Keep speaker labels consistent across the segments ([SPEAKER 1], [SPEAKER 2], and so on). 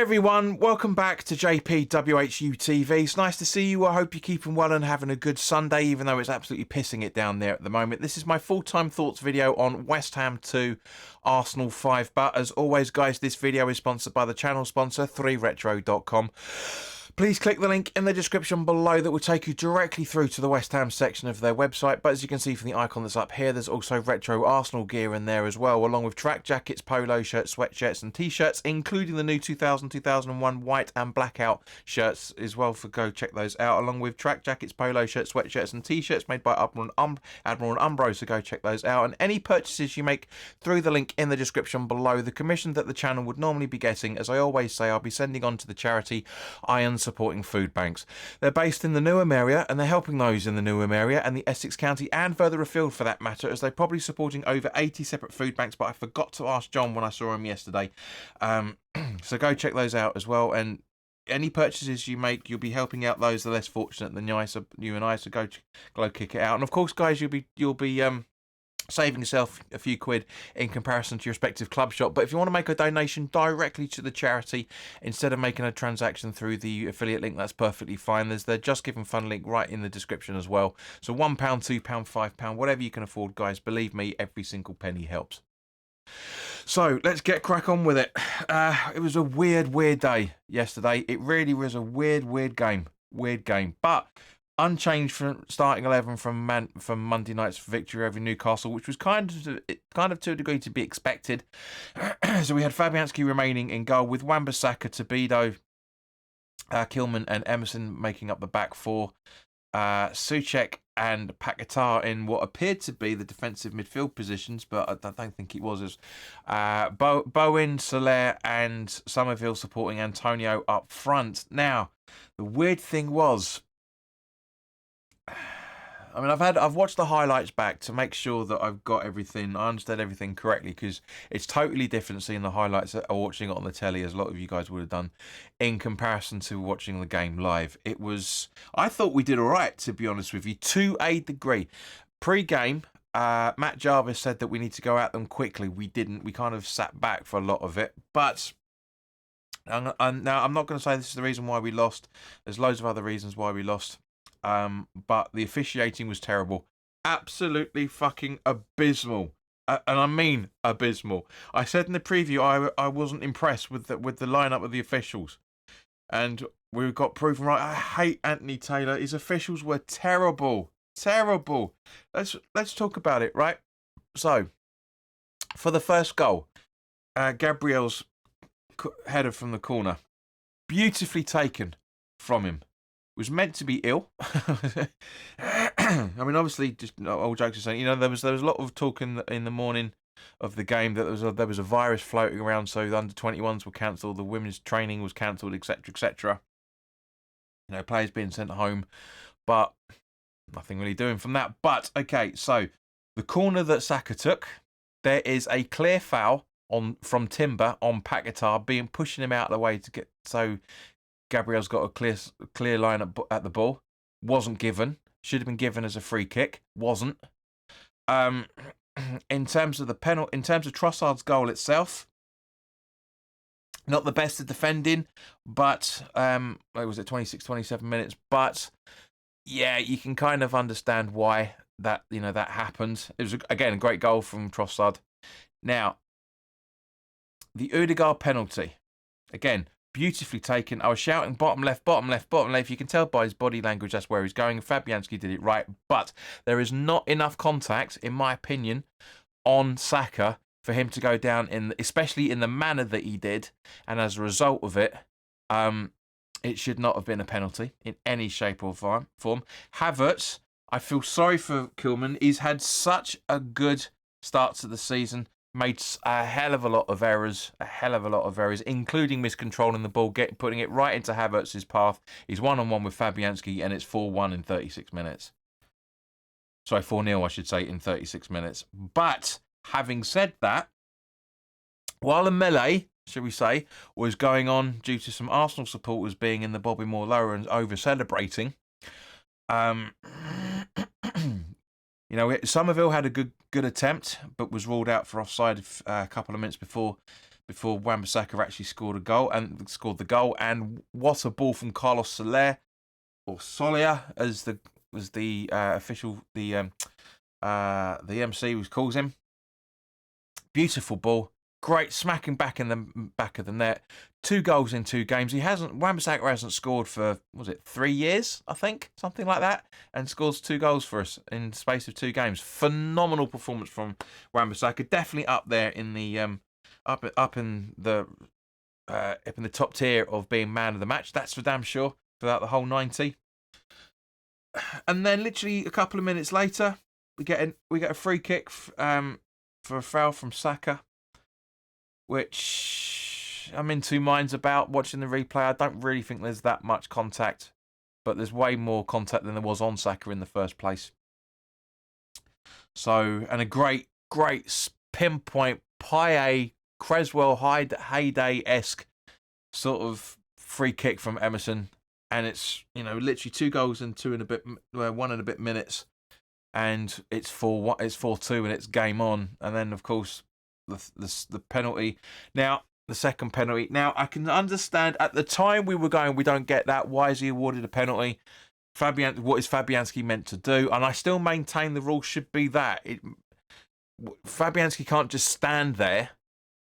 [SPEAKER 1] everyone, welcome back to JP WHU TV. It's nice to see you. I hope you're keeping well and having a good Sunday, even though it's absolutely pissing it down there at the moment. This is my full-time thoughts video on West Ham 2, Arsenal 5. But as always, guys, this video is sponsored by the channel sponsor, 3retro.com. Please click the link in the description below that will take you directly through to the West Ham section of their website. But as you can see from the icon that's up here, there's also retro Arsenal gear in there as well, along with track jackets, polo shirts, sweatshirts and t-shirts, including the new 2000-2001 white and blackout shirts as well. Go check those out, along with track jackets, polo shirts, sweatshirts and t-shirts made by Admiral and Umbro, so go check those out. And any purchases you make through the link in the description below, the commission that the channel would normally be getting, as I always say, I'll be sending on to the charity Iron supporting food banks. They're based in the Newham area and they're helping those in the Newham area and the Essex County and further afield for that matter, as they're probably supporting over 80 separate food banks. But I forgot to ask John when I saw him yesterday, so go check those out as well. And any purchases you make, you'll be helping out those that are less fortunate than you and I, so go kick it out. And of course, guys, you'll be saving yourself a few quid in comparison to your respective club shop. But if you want to make a donation directly to the charity instead of making a transaction through the affiliate link, that's perfectly fine. There's the Just Give 'Em Fun link right in the description as well. So £1, £2, £5, whatever you can afford, guys. Believe me, every single penny helps. So let's get crack on with it. It was a weird day yesterday. It really was a weird game. But unchanged from starting 11 from Monday night's victory over Newcastle, which was kind of to a degree to be expected. So we had Fabianski remaining in goal, with Wan-Bissaka, Tobido, Kilman and Emerson making up the back four. Souček and Paquetá in what appeared to be the defensive midfield positions, but I don't think it was. Bowen, Soler and Somerville supporting Antonio up front. Now, the weird thing was, I mean, I've watched the highlights back to make sure that I've got everything, I understand everything correctly, because it's totally different seeing the highlights or watching it on the telly, as a lot of you guys would have done, in comparison to watching the game live. I thought we did all right, to be honest with you, to a degree. Pre-game, Matt Jarvis said that we need to go at them quickly. We didn't. We kind of sat back for a lot of it. But now I'm not going to say this is the reason why we lost. There's loads of other reasons why we lost. But the officiating was terrible. Absolutely fucking abysmal. And I mean abysmal. I said in the preview I wasn't impressed with the lineup of the officials. And we got proven right. I hate Anthony Taylor. His officials were terrible. Terrible. Let's talk about it, right? So, for the first goal, Gabriel's header from the corner, beautifully taken from him. Was meant to be ill. I mean, obviously, just all jokes aside, you know, there was a lot of talk in the morning of the game that there was a virus floating around, so the under-21s were cancelled, the women's training was cancelled, etc., etc. You know, players being sent home, but nothing really doing from that. But okay, so the corner that Saka took, there is a clear foul from Timber on Paquetá, pushing him out of the way to get so. Gabriel's got a clear line at the ball. Wasn't given. Should have been given as a free kick. Wasn't. In terms of Trossard's goal itself, not the best at defending, but was it 26, 27 minutes? But yeah, you can kind of understand why that happened. It was again a great goal from Trossard. Now, the Odegaard penalty, again, beautifully taken. I was shouting bottom left, bottom left, bottom left. You can tell by his body language that's where he's going. Fabianski did it right, but there is not enough contact, in my opinion, on Saka for him to go down especially in the manner that he did. And as a result of it, it should not have been a penalty in any shape or form. Havertz, I feel sorry for Kilman. He's had such a good start to the season. Made a hell of a lot of errors, including miscontrolling the ball, putting it right into Havertz's path. He's one-on-one with Fabianski, and it's 4-1 in 36 minutes. Sorry, 4-0, I should say, in 36 minutes. But, having said that, while a melee, shall we say, was going on due to some Arsenal supporters being in the Bobby Moore lower and over-celebrating, you know, Somerville had a good attempt, but was ruled out for offside a couple of minutes before before Wan-Bissaka actually scored the goal. And what a ball from Carlos Soler, or Solia, as the official, the MC calls him. Beautiful ball. Great smacking back in the back of the net. 2 goals in 2 games. Wan-Bissaka hasn't scored for, was it 3 years, I think? Something like that. And scores 2 goals for us in the space of 2 games. Phenomenal performance from Wan-Bissaka. Definitely up there in the up in the top tier of being man of the match. That's for damn sure, throughout the whole 90. And then literally a couple of minutes later, we get a free kick for a foul from Saka, which I'm in 2 minds about watching the replay. I don't really think there's that much contact, but there's way more contact than there was on Saka in the first place. So, and a great pinpoint Paye Creswell heyday-esque sort of free kick from Emerson, and it's literally 2 goals in 1 and a bit minutes. And it's 4-2, and it's game on. And then, of course, the penalty. Now, the second penalty. Now, I can understand, at the time we were going, we don't get that. Why is he awarded a penalty? What is Fabianski meant to do? And I still maintain the rule should be that. Fabianski can't just stand there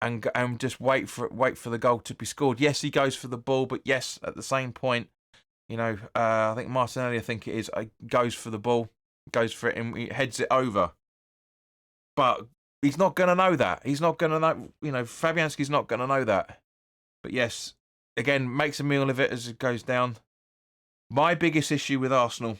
[SPEAKER 1] and just wait for the goal to be scored. Yes, he goes for the ball, but yes, at the same point, I think Martinelli, goes for the ball. Goes for it and he heads it over. But he's not going to know that. He's not going to know, Fabianski's not going to know that. But yes, again, makes a meal of it as it goes down. My biggest issue with Arsenal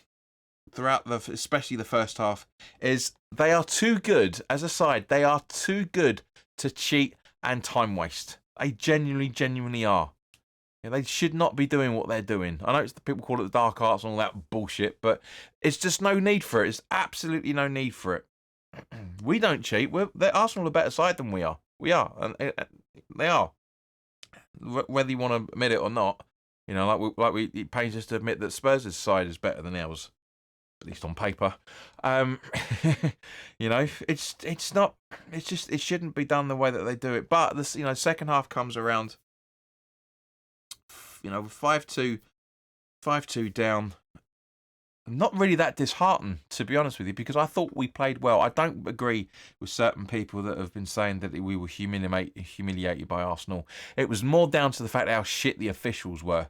[SPEAKER 1] throughout especially the first half, is they are too good, as a side, they are too good to cheat and time waste. They genuinely are. They should not be doing what they're doing. I know people call it the dark arts and all that bullshit, but it's just no need for it. It's absolutely no need for it. We don't cheat. Arsenal are a better side than we are. We are. And they are. Whether you want to admit it or not, it pains us to admit that Spurs' side is better than ours, at least on paper. It's not. It's just it shouldn't be done the way that they do it. But this, second half comes around. 5-2 down. I'm not really that disheartened, to be honest with you, because I thought we played well. I don't agree with certain people that have been saying that we were humiliated by Arsenal. It was more down to the fact how shit the officials were.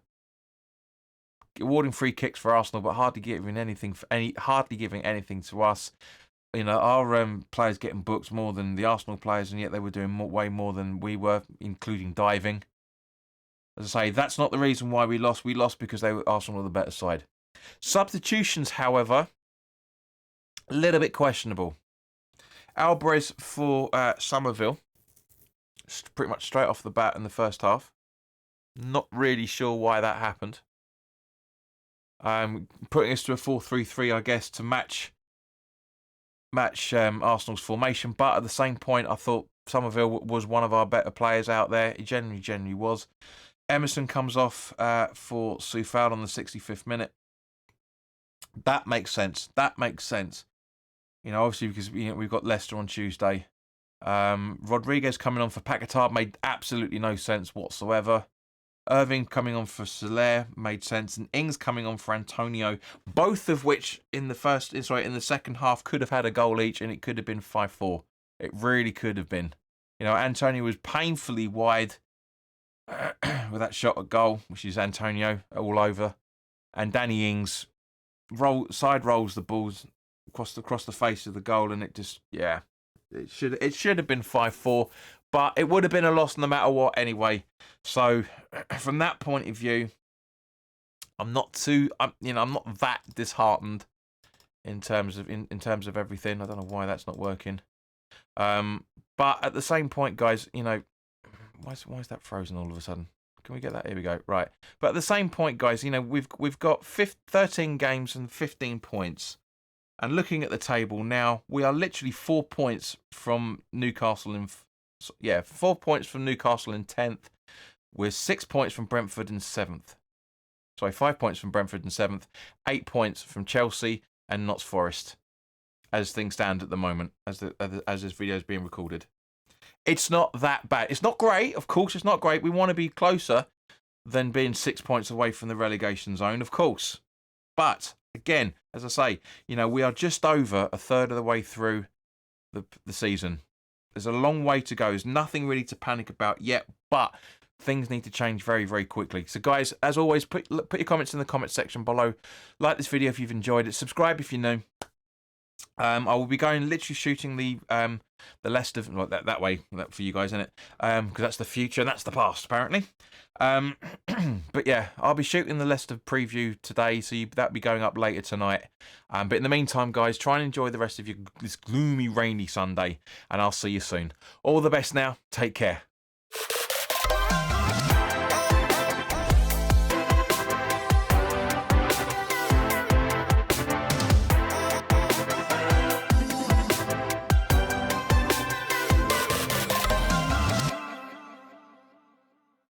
[SPEAKER 1] Awarding free kicks for Arsenal, but hardly giving anything to us. Our players getting booked more than the Arsenal players, and yet they were doing way more than we were, including diving. As I say, that's not the reason why we lost. We lost because Arsenal were the better side. Substitutions, however, a little bit questionable. Alvarez for Somerville, pretty much straight off the bat in the first half. Not really sure why that happened. Putting us to a 4-3-3, I guess, to match Arsenal's formation. But at the same point, I thought Somerville was one of our better players out there. He genuinely was. Emerson comes off for Soufal on the 65th minute. That makes sense. Obviously because we've got Leicester on Tuesday. Rodriguez coming on for Paquetá made absolutely no sense whatsoever. Irving coming on for Soler made sense, and Ings coming on for Antonio, both of which in the second half could have had a goal each, and it could have been 5-4. It really could have been. Antonio was painfully wide with that shot at goal, which is Antonio all over, and Danny Ings side rolls the balls across the face of the goal, and it should have been 5-4, but it would have been a loss no matter what anyway. So from that point of view, I'm not that disheartened in terms of everything. I don't know why that's not working. But at the same point, guys, why is that frozen all of a sudden? Can we get that? Here we go. Right. But at the same point, guys, we've got 13 games and 15 points. And looking at the table now, we are literally 4 points from Newcastle 4 points from Newcastle in 10th. We're 6 points from Brentford in 7th. Sorry, 5 points from Brentford in 7th. 8 points from Chelsea and Notts Forest, as things stand at the moment, as this video is being recorded. It's not that bad. It's not great, of course. It's not great. We want to be closer than being 6 points away from the relegation zone, of course. But again, as I say, we are just over a third of the way through the season. There's a long way to go. There's nothing really to panic about yet, but things need to change very, very quickly. So, guys, as always, put your comments in the comment section below. Like this video if you've enjoyed it. Subscribe if you're new. I will be literally shooting the Leicester that way for you guys, isn't it? Because that's the future and that's the past, apparently. But yeah, I'll be shooting the Leicester preview today, so that'll be going up later tonight. But in the meantime, guys, try and enjoy the rest of this gloomy, rainy Sunday, and I'll see you soon. All the best now. Take care.